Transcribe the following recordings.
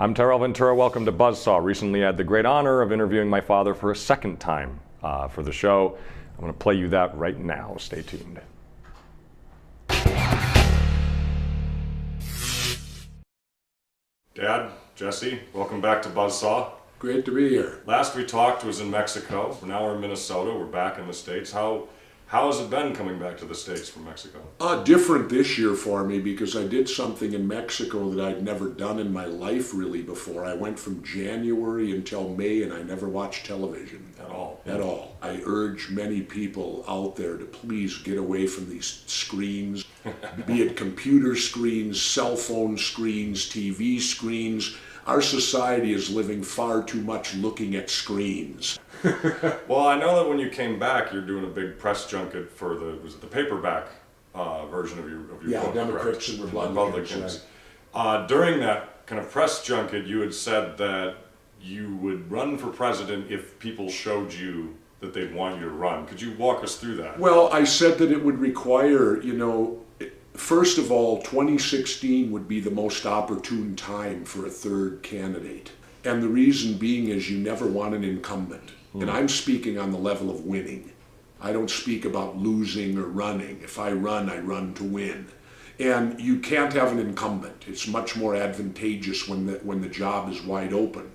I'm Terrell Ventura. Welcome to Buzzsaw. Recently had the great honor of interviewing my father for a second time for the show. I'm going to play you that right now. Stay tuned. Dad, Jesse, welcome back to Buzzsaw. Great to be here. Last we talked was in Mexico. Now we're in Minnesota. We're back in the States. How has it been coming back to the States from Mexico? Different this year for me because I did something in Mexico that I'd never done in my life really before. I went from January until May and I never watched television. At all. I urge many people out there to please get away from these screens, be it computer screens, cell phone screens, TV screens. Our society is living far too much looking at screens. Well, I know that when you came back, you're doing a big press junket for the paperback version of your book. Yeah, Democrats and Republicans. During that kind of press junket, you had said that you would run for president if people showed you that they'd want you to run. Could you walk us through that? Well, I said that it would require, first of all, 2016 would be the most opportune time for a third candidate. And the reason being is you never want an incumbent. And I'm speaking on the level of winning. I don't speak about losing or running. If I run to win. And you can't have an incumbent. It's much more advantageous when the job is wide open.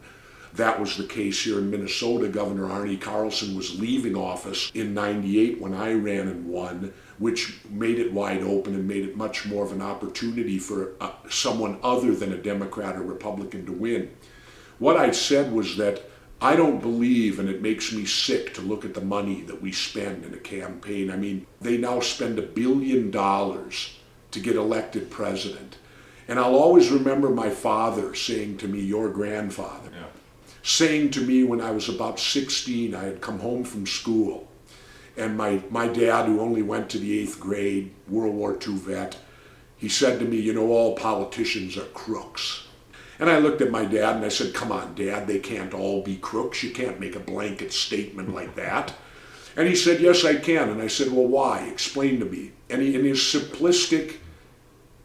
That was the case here in Minnesota. Governor Arne Carlson was leaving office in '98 when I ran and won, which made it wide open and made it much more of an opportunity for someone other than a Democrat or Republican to win. What I said was that I don't believe, and it makes me sick to look at the money that we spend in a campaign. I mean, they now spend $1 billion to get elected president. And I'll always remember my father saying to me, your grandfather, saying to me when I was about 16, I had come home from school, and my dad, who only went to the 8th grade, World War II vet, he said to me, all politicians are crooks. And I looked at my dad and I said, come on, Dad, they can't all be crooks. You can't make a blanket statement like that. And he said, yes, I can. And I said, well, why? Explain to me. And in his simplistic,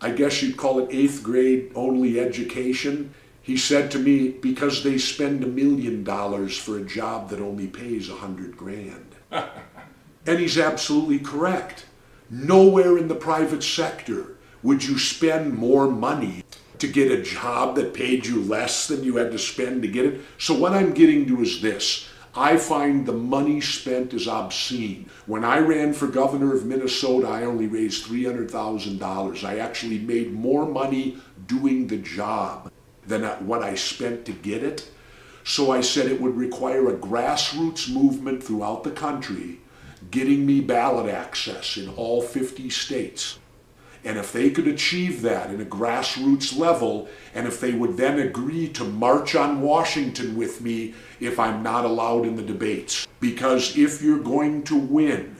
I guess you'd call it 8th grade only education, he said to me, because they spend $1 million for a job that only pays $100,000. And he's absolutely correct. Nowhere in the private sector would you spend more money to get a job that paid you less than you had to spend to get it. So what I'm getting to is this. I find the money spent is obscene. When I ran for governor of Minnesota, I only raised $300,000. I actually made more money doing the job than what I spent to get it. So I said it would require a grassroots movement throughout the country, getting me ballot access in all 50 states. And if they could achieve that in a grassroots level, and if they would then agree to march on Washington with me if I'm not allowed in the debates. Because if you're going to win,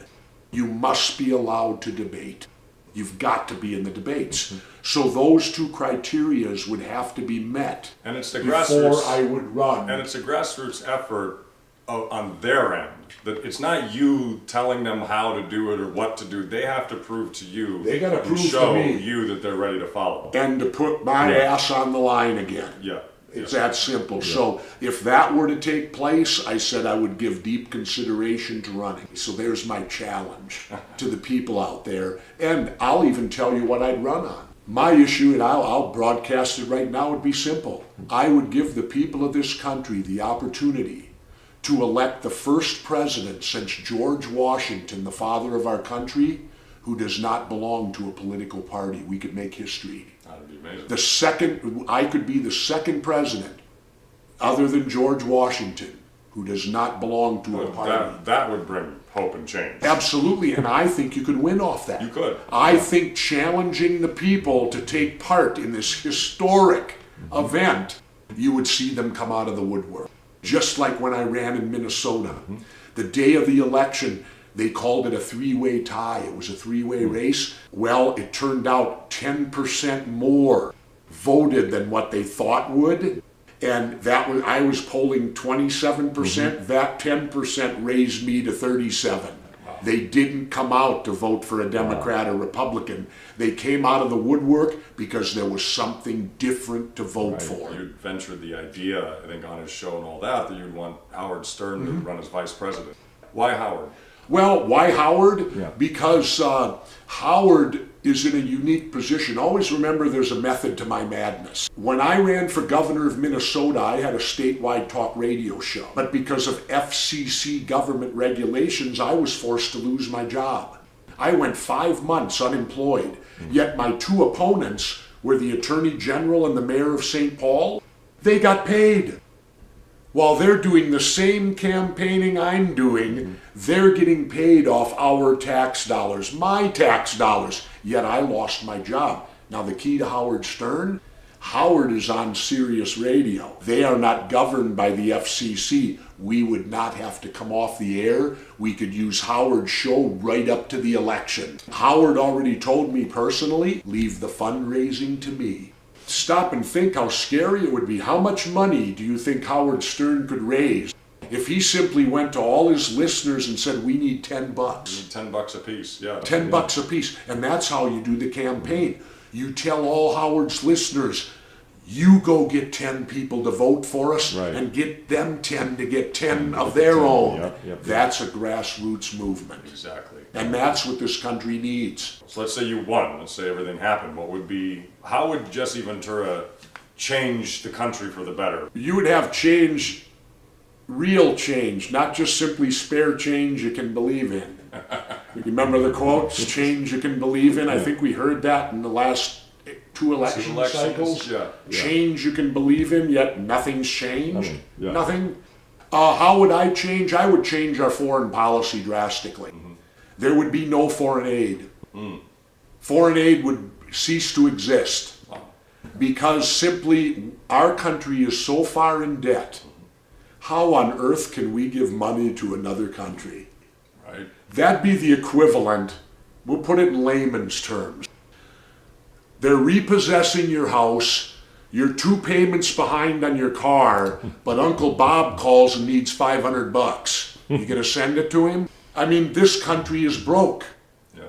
you must be allowed to debate. You've got to be in the debates. So those two criterias would have to be met and it's the before I would run. And it's a grassroots effort on their end. That it's not you telling them how to do it or what to do. They have to prove to you. They got to prove show to me you that they're ready to follow. And to put my ass on the line again. Yeah. It's that simple. Yeah. So if that were to take place, I said I would give deep consideration to running. So there's my challenge to the people out there. And I'll even tell you what I'd run on. My issue, and I'll broadcast it right now, would be simple. I would give the people of this country the opportunity to elect the first president since George Washington, the father of our country, who does not belong to a political party. We could make history. That'd be amazing. I could be the second president, other than George Washington, who does not belong to a party. That would bring hope and change. Absolutely, and I think you could win off that. You could. I think challenging the people to take part in this historic event, you would see them come out of the woodwork. Just like when I ran in Minnesota. The day of the election, they called it a three-way tie. It was a three-way race. Well, it turned out 10% more voted than what they thought would. And I was polling 27%. That 10% raised me to 37. Wow. They didn't come out to vote for a Democrat or Republican. They came out of the woodwork because there was something different to vote for. You ventured the idea, I think, on his show and all that you'd want Howard Stern to run as vice president. Why Howard? Well, why Howard? Yeah. Because Howard is in a unique position. Always remember there's a method to my madness. When I ran for governor of Minnesota, I had a statewide talk radio show. But because of FCC government regulations, I was forced to lose my job. I went 5 months unemployed, yet my two opponents were the Attorney General and the Mayor of St. Paul. They got paid. While they're doing the same campaigning I'm doing, they're getting paid off our tax dollars, my tax dollars, yet I lost my job. Now the key to Howard Stern, Howard is on Sirius Radio. They are not governed by the FCC. We would not have to come off the air. We could use Howard's show right up to the election. Howard already told me personally, leave the fundraising to me. Stop and think how scary it would be. How much money do you think Howard Stern could raise if he simply went to all his listeners and said, we need $10? You need $10 a piece, yeah. $10 a piece. And that's how you do the campaign. You tell all Howard's listeners, you go get 10 people to vote for us and get them 10 to get 10 of their own. That's a grassroots movement. Exactly. And that's what this country needs. So let's say you won, let's say everything happened. How would Jesse Ventura change the country for the better? You would have change, real change, not just simply spare change you can believe in. You remember the quotes, change you can believe in? I think we heard that in the last 2 election cycles. Change you can believe in, yet nothing's changed. Nothing. How would I change? I would change our foreign policy drastically. There would be no foreign aid. Foreign aid would cease to exist because simply our country is so far in debt. How on earth can we give money to another country? Right. That'd be the equivalent, we'll put it in layman's terms. They're repossessing your house, you're 2 payments behind on your car, but Uncle Bob calls and needs $500. You gonna send it to him? I mean, this country is broke. Yeah.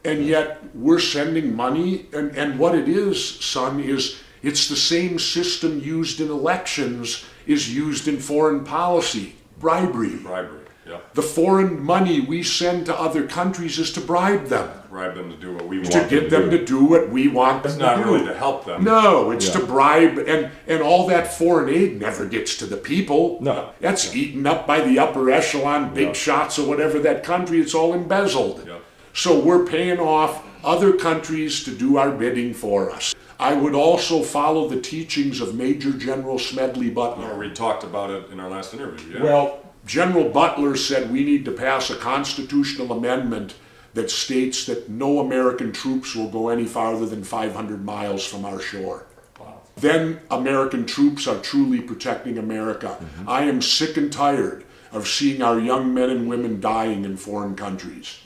And yet we're sending money, and what it is, son, is it's the same system used in elections is used in foreign policy, bribery. Bribery, yeah. The foreign money we send to other countries is to bribe them. Bribe them to do what we want To get them to do what we want them to do. It's not really to help them. No, it's to bribe, and all that foreign aid never gets to the people. No. That's eaten up by the upper echelon, big shots or whatever that country, it's all embezzled. Yeah. So we're paying off other countries to do our bidding for us. I would also follow the teachings of Major General Smedley Butler. We talked about it in our last interview, yeah. Well, General Butler said we need to pass a constitutional amendment that states that no American troops will go any farther than 500 miles from our shore. Wow. Then American troops are truly protecting America. I am sick and tired of seeing our young men and women dying in foreign countries.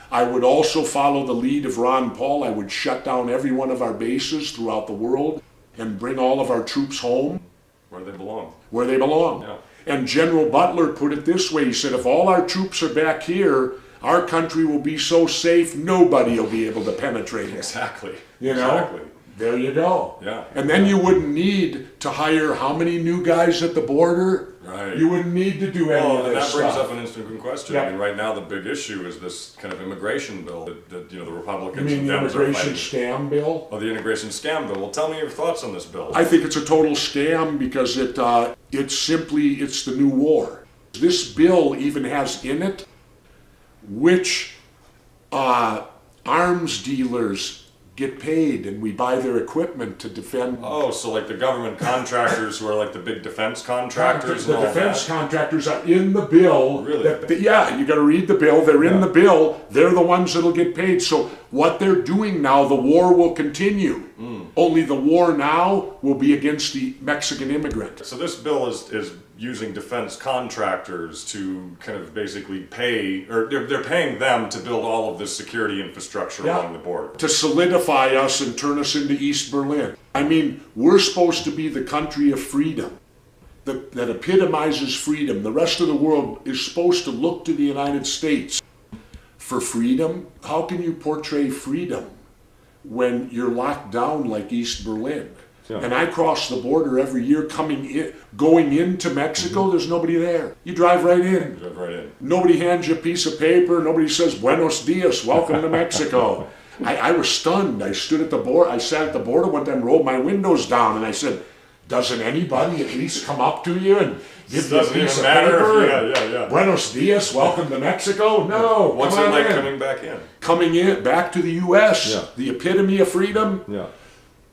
I would also follow the lead of Ron Paul. I would shut down every one of our bases throughout the world and bring all of our troops home. Where they belong. Where they belong. Yeah. And General Butler put it this way. He said, if all our troops are back here, our country will be so safe, nobody will be able to penetrate it. Exactly. You know? Exactly. There you go. Yeah. And then you wouldn't need to hire how many new guys at the border? Right. You wouldn't need to do any of Well, and this that brings stuff. up an interesting question. Yeah. I mean, right now the big issue is this kind of immigration bill that the You Republicans mean and the Dems are immigration fighting. scam bill? Oh, the immigration scam bill. Well, tell me your thoughts on this bill. I think it's a total scam because it's the new war. This bill even has in it which arms dealers get paid and we buy their equipment to defend. Oh, so like the government contractors who are like the big defense contractors and The all defense that? contractors are in the bill. Really? Yeah, you got to read the bill. They're in the bill. They're the ones that'll get paid. So what they're doing now, the war will continue. Only the war now will be against the Mexican immigrant. So this bill is using defense contractors to kind of basically pay, or they're paying them to build all of this security infrastructure along the border. To solidify us and turn us into East Berlin. I mean, we're supposed to be the country of freedom. that epitomizes freedom. The rest of the world is supposed to look to the United States for freedom. How can you portray freedom when you're locked down like East Berlin? Yeah. And I cross the border every year going into Mexico, there's nobody there. You drive right in. Drive right in. Nobody hands you a piece of paper. Nobody says, Buenos dias, welcome to Mexico. I was stunned. I stood at the border. I sat at the border one time, rolled my windows down, and I said, doesn't anybody at least come up to you and give you a piece of paper? Yeah. Buenos dias, welcome to Mexico? No. What's it like coming back in? Coming in, back to the U.S., Yeah. the epitome of freedom. Yeah.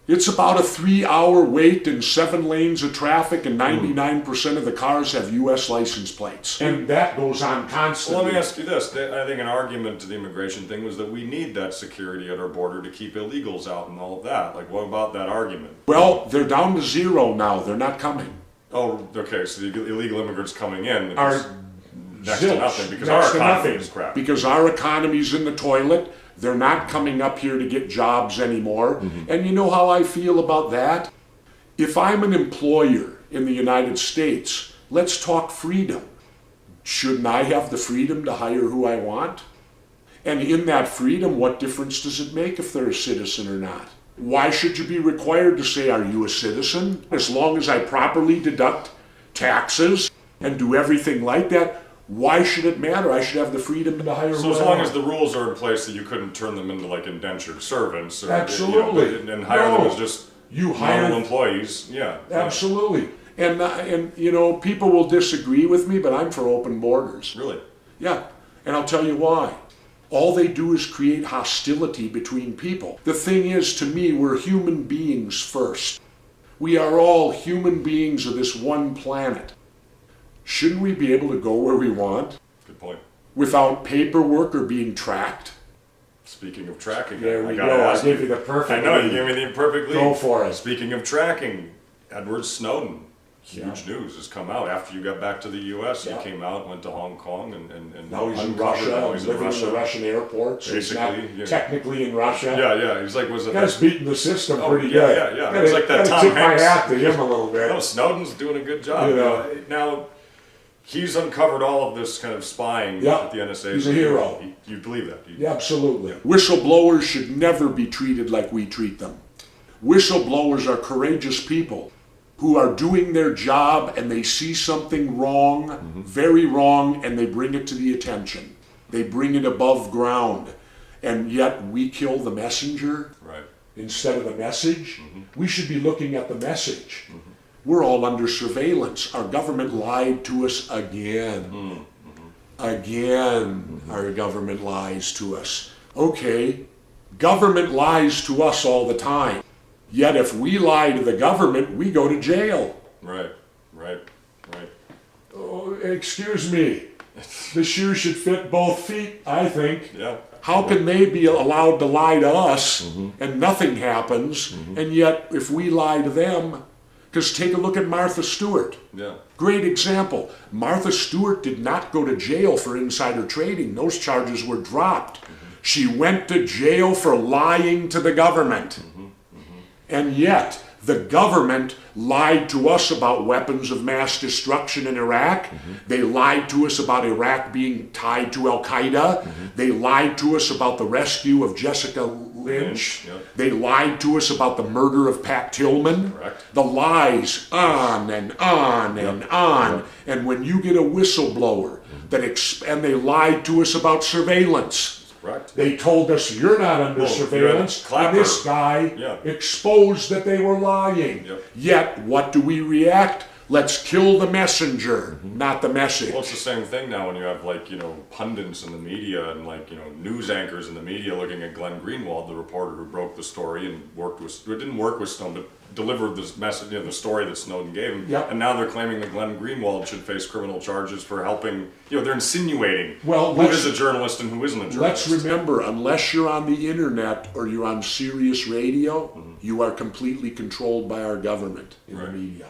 It's about a 3-hour wait and 7 lanes of traffic, and 99% of the cars have U.S. license plates. And that goes on constantly. Well, let me ask you this. I think an argument to the immigration thing was that we need that security at our border to keep illegals out and all of that. Like, what about that argument? Well, they're down to 0 now. They're not coming. Oh, okay, so the illegal immigrants coming in Are next to nothing because Next our to economy nothing. is crap. Because our economy's in the toilet. They're not coming up here to get jobs anymore. And you know how I feel about that? If I'm an employer in the United States, let's talk freedom. Shouldn't I have the freedom to hire who I want? And in that freedom, what difference does it make if they're a citizen or not? Why should you be required to say, are you a citizen? As long as I properly deduct taxes and do everything like that, why should it matter? I should have the freedom to hire So who as I long want. as the rules are in place that you couldn't turn them into like indentured servants, or, Absolutely. and hire them as just You hire normal employees, yeah. Absolutely. And you know, people will disagree with me, but I'm for open borders. Really? Yeah, and I'll tell you why. All they do is create hostility between people. The thing is, to me, we're human beings first. We are all human beings of this one planet. Shouldn't we be able to go where we want Good point. without paperwork or being tracked? Speaking of tracking, There I we gotta go. I ask gave you the perfect I know, you lead. gave me the perfect lead. Go for it. Speaking of tracking, Edward Snowden, huge Yeah. news has come out. After you got back to the U.S., Yeah. you came out, went to Hong Kong, and Now he's in uncovered- Russia, now he's in living in Russia. the Russian airport, so he's not Basically, yeah. technically in Russia. Yeah. He's like, was it? Guy's beating the system Oh, pretty yeah, good. yeah. It was like that Gotta Tom tip Hanks. my hat to him a little bit. No, Snowden's doing a good job. You know. Now, he's uncovered all of this kind of spying Yeah. at the NSA. He's a hero. You believe that? Yeah, absolutely. Whistleblowers should never be treated like we treat them. Whistleblowers are courageous people who are doing their job and they see something wrong, very wrong, and they bring it to the attention. They bring it above ground. And yet we kill the messenger Right. instead of the message. We should be looking at the message. We're all under surveillance. Our government lied to us again. Again, our government lies to us. Okay, government lies to us all the time. Yet if we lie to the government, we go to jail. Right. Oh, excuse me. The shoe should fit both feet, I think. Yeah. How can they be allowed to lie to us and nothing happens, and yet if we lie to them, because take a look at Martha Stewart. Yeah. Great example. Martha Stewart did not go to jail for insider trading. Those charges were dropped. She went to jail for lying to the government. And yet, the government lied to us about weapons of mass destruction in Iraq. They lied to us about Iraq being tied to Al-Qaeda. They lied to us about the rescue of Jessica Lynch. Yep. They lied to us about the murder of Pat Tillman. Correct. The lies on and on and on. Yep. And when you get a whistleblower and they lied to us about surveillance. Correct. They told us you're not under Well, surveillance, you're a and this clapper. guy Yeah. exposed that they were lying. Yep. Yet, what do we react? Let's kill the messenger, not the message. Well, it's the same thing now when you have pundits in the media and news anchors in the media looking at Glenn Greenwald, the reporter who broke the story and didn't work with Snowden, but delivered this message, the story that Snowden gave him. Yep. And now they're claiming that Glenn Greenwald should face criminal charges for helping. They're insinuating Well, who let's- is a journalist and who isn't a journalist. Let's remember, unless you're on the internet or you're on Sirius Radio, you are completely controlled by our government in the Right. media.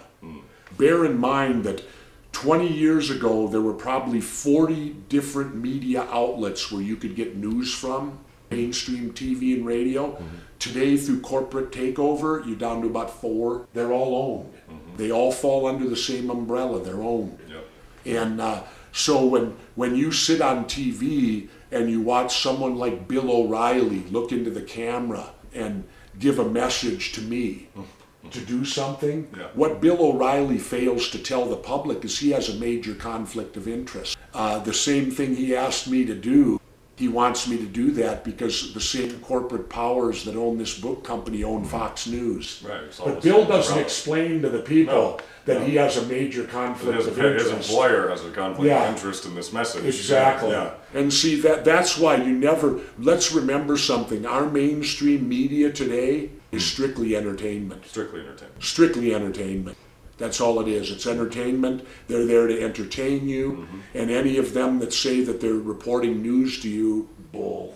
Bear in mind that 20 years ago, there were probably 40 different media outlets where you could get news from. mainstream TV and radio. Today, through corporate takeover, you're down to about 4. They're all owned. They all fall under the same umbrella. They're owned. Yep. And so when you sit on TV and you watch someone like Bill O'Reilly look into the camera and give a message to me to do something, what Bill O'Reilly fails to tell the public is he has a major conflict of interest. The same thing he asked me to do, he wants me to do that because the same corporate powers that own this book company own Fox News. Right. But Bill doesn't explain to the people that he has a major conflict of interest. His employer has a conflict of interest in this message. Exactly. Yeah. And see, that's why you never, let's remember something. Our mainstream media today is strictly entertainment. Strictly entertainment. Strictly entertainment. That's all it is. It's entertainment. They're there to entertain you. And any of them that say that they're reporting news to you, bull.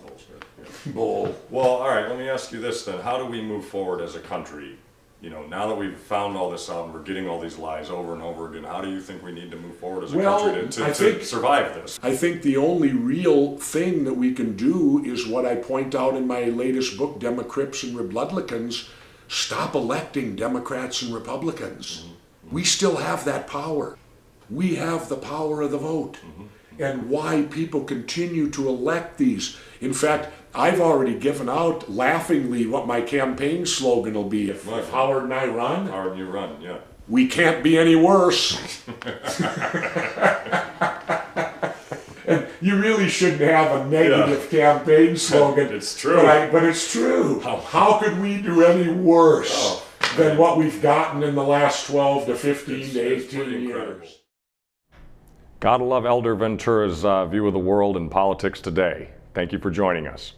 Bull. Well, all right, let me ask you this then. How do we move forward as a country? You know, now that we've found all this out and we're getting all these lies over and over again, how do you think we need to move forward as a country to survive this? I think the only real thing that we can do is what I point out in my latest book, Democrats and Republicans. Stop electing Democrats and Republicans. We still have that power. We have the power of the vote. And why people continue to elect these. In fact, I've already given out laughingly what my campaign slogan will be if Howard and I run. Howard and you run, yeah. We can't be any worse. And you really shouldn't have a negative campaign slogan. It's true. But it's true. How could we do any worse than what we've gotten in the last 12 to 15 to 18 years? Gotta love Elder Ventura's view of the world and politics today. Thank you for joining us.